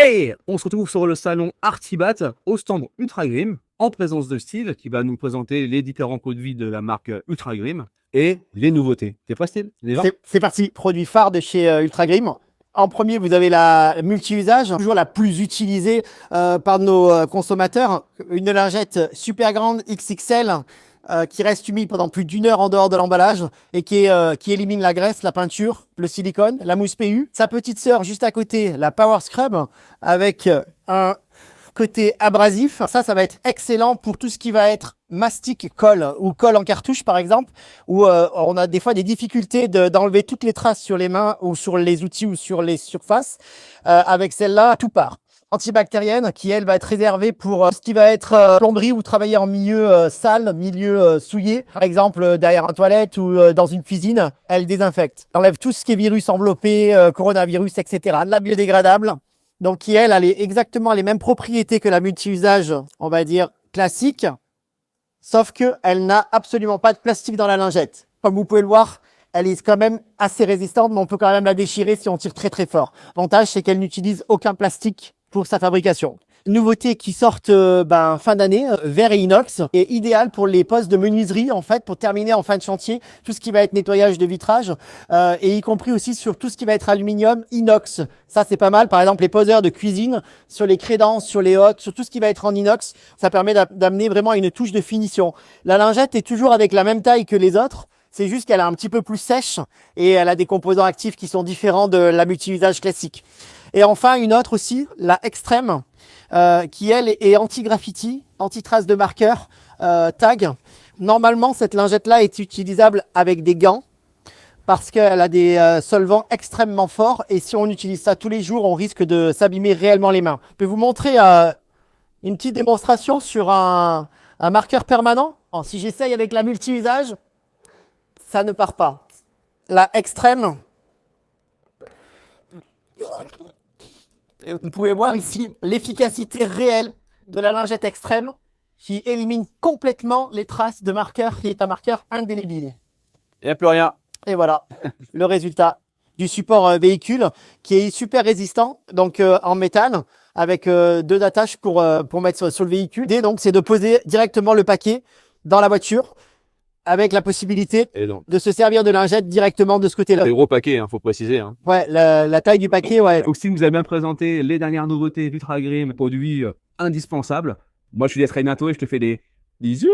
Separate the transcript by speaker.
Speaker 1: Et on se retrouve sur le salon Artibat au stand Ultra Grim en présence de Steve qui va nous présenter les différents produits de la marque Ultra Grim et les nouveautés. T'es prêt, Steve?
Speaker 2: C'est parti, produit phare de chez Ultra Grim. En premier, vous avez la multi-usage, toujours la plus utilisée par nos consommateurs. Une lingette super grande XXL qui reste humide pendant plus d'1 heure en dehors de l'emballage et qui élimine la graisse, la peinture, le silicone, la mousse PU. Sa petite sœur juste à côté, la Power Scrub, avec un côté abrasif. Ça va être excellent pour tout ce qui va être mastic colle ou colle en cartouche par exemple, où on a des fois des difficultés d'enlever toutes les traces sur les mains ou sur les outils ou sur les surfaces. Avec celle-là, tout part. Antibactérienne qui elle va être réservée pour ce qui va être plomberie ou travailler en milieu sale, milieu souillé, par exemple derrière une toilette ou dans une cuisine. Elle désinfecte, enlève tout ce qui est virus enveloppé, coronavirus, etc. La biodégradable, donc qui elle a exactement les mêmes propriétés que la multi-usage, on va dire classique, sauf que elle n'a absolument pas de plastique dans la lingette. Comme vous pouvez le voir, elle est quand même assez résistante, mais on peut quand même la déchirer si on tire très très fort. L'avantage, c'est qu'elle n'utilise aucun plastique pour sa fabrication. Nouveautés qui sortent fin d'année, verre et inox, est idéal pour les postes de menuiserie en fait, pour terminer en fin de chantier tout ce qui va être nettoyage de vitrage et y compris aussi sur tout ce qui va être aluminium, inox. Ça c'est pas mal, par exemple les poseurs de cuisine, sur les crédences, sur les hottes, sur tout ce qui va être en inox, ça permet d'amener vraiment une touche de finition. La lingette est toujours avec la même taille que les autres. C'est juste qu'elle est un petit peu plus sèche et elle a des composants actifs qui sont différents de la multi-usage classique. Et enfin, une autre aussi, la Extreme, qui elle est anti-graffiti, anti-trace de marqueur, tag. Normalement, cette lingette-là est utilisable avec des gants parce qu'elle a des solvants extrêmement forts et si on utilise ça tous les jours, on risque de s'abîmer réellement les mains. Je peux vous montrer une petite démonstration sur un marqueur permanent. Alors, si j'essaye avec la multi-usage, ça ne part pas. La Extreme, vous pouvez voir ici l'efficacité réelle de la lingette Extreme qui élimine complètement les traces de marqueur, qui est un marqueur indélébile.
Speaker 1: Il n'y a plus rien.
Speaker 2: Et voilà le résultat du support véhicule qui est super résistant, donc en métal, avec 2 attaches pour mettre sur le véhicule. Et donc, c'est de poser directement le paquet dans la voiture, avec la possibilité de se servir de lingette directement de ce côté-là.
Speaker 1: C'est gros paquet, faut préciser. Hein.
Speaker 2: Ouais, la taille du paquet, ouais.
Speaker 1: Aussi, vous avez bien présenté les dernières nouveautés d'Ultra Grim, produits indispensables. Moi, je suis très bientôt et je te fais des bisous.